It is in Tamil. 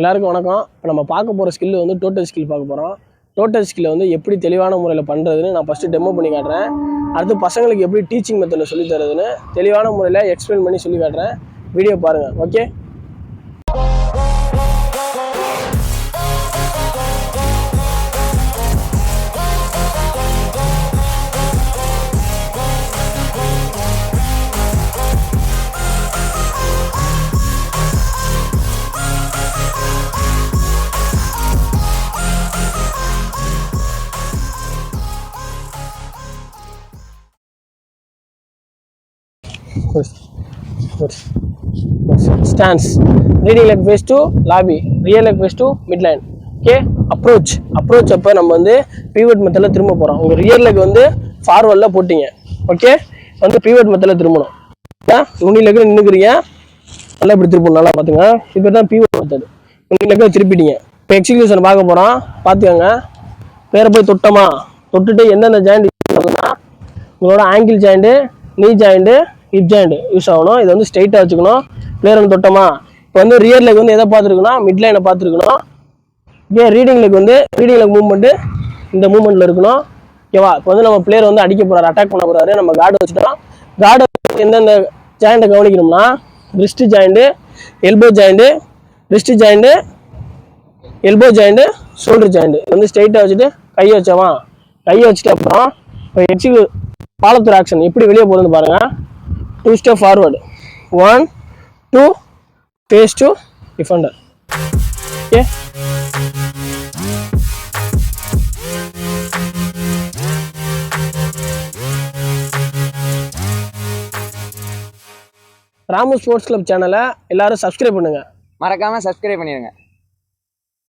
எல்லாருக்கும் வணக்கம். இப்போ நம்ம பார்க்க போகிற ஸ்கில் வந்து டோட்டல் ஸ்கில் பார்க்க போகிறோம். டோட்டல் ஸ்கில்லை வந்து எப்படி தெளிவான முறையில் பண்ணுறதுன்னு நான் ஃபஸ்ட்டு டெமோ பண்ணி காட்டுறேன். அடுத்து பசங்களுக்கு எப்படி டீச்சிங் மெத்தடில் சொல்லி தரதுன்னு தெளிவான முறையில் எக்ஸ்பிளைன் பண்ணி சொல்லி காட்டுறேன். வீடியோ பாருங்கள். Okay, stance, reading leg face to lobby, rear leg face to midline. Okay, approach அப்போ நம்ம வந்து பீவட் மெத்தடில் திரும்ப போகிறோம். உங்கள் ரியர் லெக் வந்து ஃபார்வர்டில் போட்டிங்க. ஓகே, வந்து பீவட் மெத்தடில் திரும்பணும். நுனி லெக்கில் நின்றுக்கிறீங்க, நல்லா இப்படி திருப்பணும். நல்லா பார்த்துங்க, இப்போ தான் பீவட் மெத்தடு. நுனி லெக்கில் திருப்பிட்டீங்க. இப்போ எக்ஸிக்யூஷன் பார்க்க போகிறோம், பார்த்துக்கோங்க. பேரை போய் தொட்டோமா, தொட்டுட்டு எந்தெந்த ஜாயிண்ட் உங்களோட ஆங்கிள் ஜாயிண்ட்டு, நீ ஜாயிண்ட்டு, ஹிப் ஜாயிண்ட் யூஸ் ஆகணும். இதை வந்து ஸ்ட்ரைட்டாக வச்சுக்கணும். பிளேயர் வந்து தொட்டோமா, இப்போ வந்து ரியர் லெக் வந்து எதை பார்த்துருக்கணும், மிட் லைனை பார்த்துருக்கணும். ஓகே, ரீடிங் லெக் வந்து ரீடிங் லெக் மூவ்மெண்ட்டு இந்த மூவ்மெண்ட்டில் இருக்கணும். ஓகேவா, இப்போ வந்து நம்ம பிளேயர் வந்து அடிக்க போகிறாரு, அட்டாக் பண்ண போகிறாரு. நம்ம கார்டு வச்சுட்டோம். கார்டு எந்தெந்த ஜாயிண்ட்டை கவனிக்கணும்னா, wrist joint, elbow joint, wrist joint, elbow joint, shoulder joint வந்து ஸ்ட்ரைட்டாக வச்சுட்டு கையை வச்சோமா, கையை வச்சுட்டு அப்புறம் இப்போ எக்ஸிக்யூ பாலத்தூர் ஆக்ஷன் எப்படி வெளியே போகுதுன்னு பாருங்கள். 2 step forward, 1 2 face to defender. Okay, Ramu sports club சேனலை எல்லாரும் சப்ஸ்கிரைப் பண்ணுங்க. மறக்காம சப்ஸ்கிரைப் பண்ணிடுங்க.